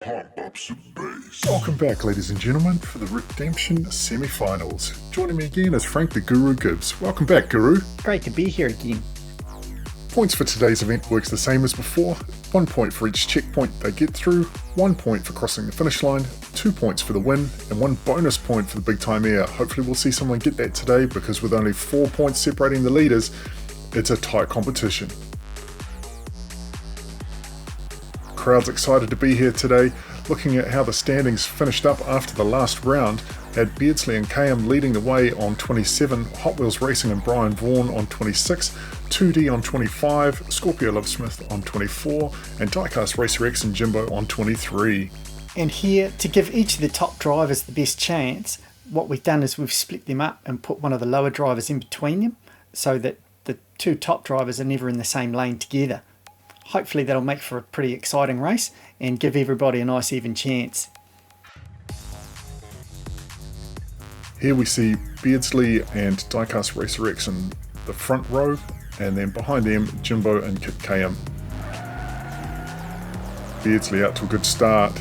Pump up some bass. Welcome back, ladies and gentlemen, for the Redemption semi-finals. Joining me again is Frank the Guru Gibbs. Welcome back, Guru. Great to be here again. Points for today's event works the same as before. 1 point for each checkpoint they get through, 1 point for crossing the finish line, 2 points for the win, and 1 bonus point for the big time air. Hopefully we'll see someone get that today, because with only 4 points separating the leaders, it's a tight competition. Crowd's excited to be here today. Looking at how the standings finished up after the last round, had Beardsley and Kayem leading the way on 27, Hot Wheels Racing and Brian Vaughan on 26, 2D on 25, Scorpio Lovesmith on 24, and Diecast Racer X and Jimbo on 23. And here, to give each of the top drivers the best chance, what we've done is we've split them up and put one of the lower drivers in between them, so that the two top drivers are never in the same lane together. Hopefully that'll make for a pretty exciting race and give everybody a nice even chance. Here we see Beardsley and Diecast Racer X in the front row, and then behind them Jimbo and Kayem. Beardsley out to a good start,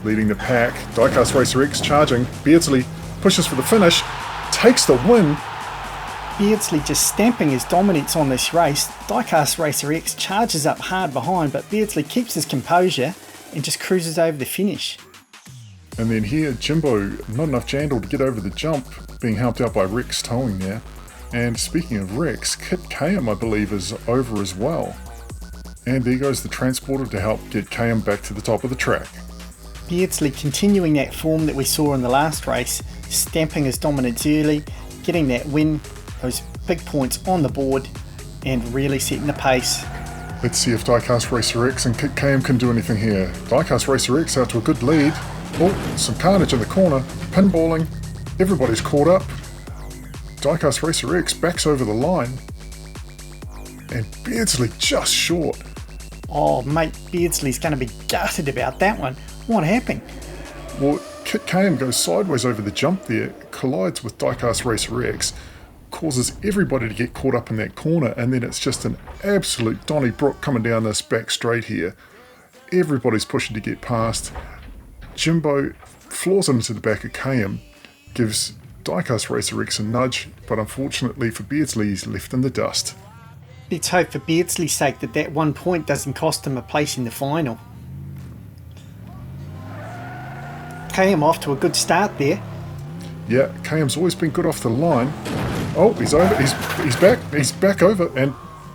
leading the pack. Diecast Racer X charging. Beardsley pushes for the finish, takes the win. Beardsley just stamping his dominance on this race. Diecast Racer X charges up hard behind, but Beardsley keeps his composure and just cruises over the finish. And then here, Jimbo, not enough jandle to get over the jump, being helped out by Rex towing there. And speaking of Rex, Kit Kayem, I believe, is over as well. And there goes the transporter to help get Kayem back to the top of the track. Beardsley continuing that form that we saw in the last race, stamping his dominance early, getting that win, those big points on the board, and really setting the pace. Let's see if Diecast Racer X and Kit Kayem can do anything here. Diecast Racer X out to a good lead. Oh, some carnage in the corner, pinballing, everybody's caught up. Diecast Racer X backs over the line, and Beardsley just short. Oh mate, Beardsley's going to be gutted about that one. What happened? Well, Kit Kayem goes sideways over the jump there, collides with Diecast Racer X, causes everybody to get caught up in that corner, and then it's just an absolute Donnybrook coming down this back straight here. Everybody's pushing to get past. Jimbo floors into the back of Kayem, gives Diecast Racer X a nudge, but unfortunately for Beardsley, he's left in the dust. Let's hope for Beardsley's sake that that 1 point doesn't cost him a place in the final. Kayem off to a good start there. Yeah, Kayem's always been good off the line. Oh, he's over, he's back over, and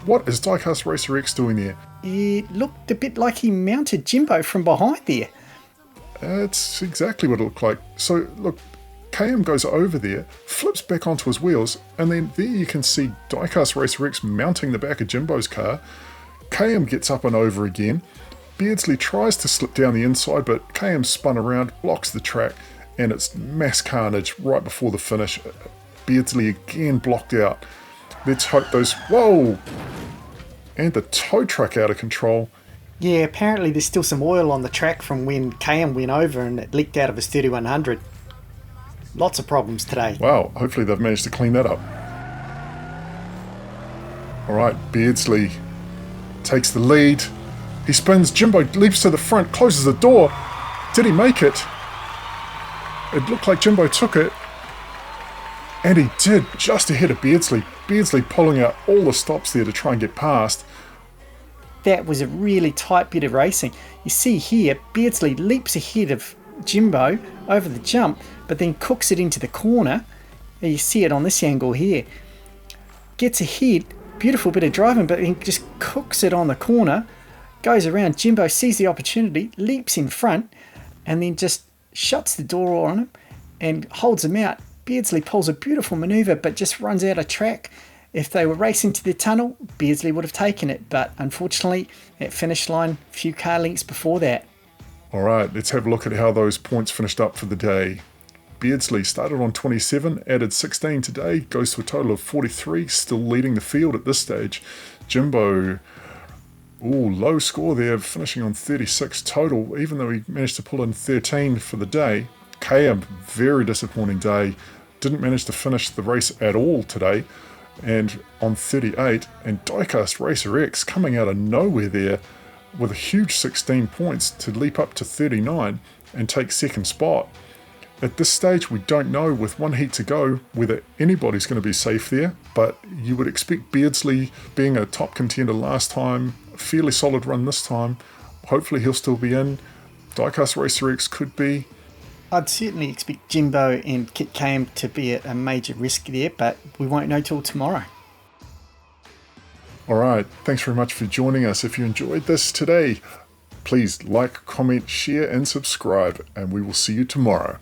what is Diecast Racer X doing there? It looked a bit like he mounted Jimbo from behind there. That's exactly what it looked like. So, look, Kayem goes over there, flips back onto his wheels, and then there you can see Diecast Racer X mounting the back of Jimbo's car. Kayem gets up and over again. Beardsley tries to slip down the inside, but Kayem spun around, blocks the track, and it's mass carnage right before the finish. Beardsley again blocked out. Let's hope those... Whoa! And the tow truck out of control. Yeah, apparently there's still some oil on the track from when Kayem went over and it leaked out of his 3100. Lots of problems today. Wow, hopefully they've managed to clean that up. Alright, Beardsley takes the lead. He spins, Jimbo leaps to the front, closes the door. Did he make it? It looked like Jimbo took it. And he did, just ahead of Beardsley. Beardsley pulling out all the stops there to try and get past. That was a really tight bit of racing. You see here, Beardsley leaps ahead of Jimbo over the jump, but then cooks it into the corner. You see it on this angle here. Gets ahead, beautiful bit of driving, but then just cooks it on the corner. Goes around, Jimbo sees the opportunity, leaps in front, and then just shuts the door on him and holds him out. Beardsley pulls a beautiful manoeuvre, but just runs out of track. If they were racing to the tunnel, Beardsley would have taken it, but unfortunately, at finish line, a few car lengths before that. Alright, let's have a look at how those points finished up for the day. Beardsley started on 27, added 16 today, goes to a total of 43, still leading the field at this stage. Jimbo, low score there, finishing on 36 total, even though he managed to pull in 13 for the day. Kayem, very disappointing day, didn't manage to finish the race at all today, and on 38, and Diecast Racer X coming out of nowhere there with a huge 16 points to leap up to 39 and take second spot. At this stage, we don't know, with one heat to go, whether anybody's going to be safe there, but you would expect Beardsley, being a top contender last time, a fairly solid run this time, hopefully he'll still be in. Diecast Racer X could be. I'd certainly expect Jimbo and Kayem to be at a major risk there, but we won't know till tomorrow. Alright, thanks very much for joining us. If you enjoyed this today, please like, comment, share and subscribe, and we will see you tomorrow.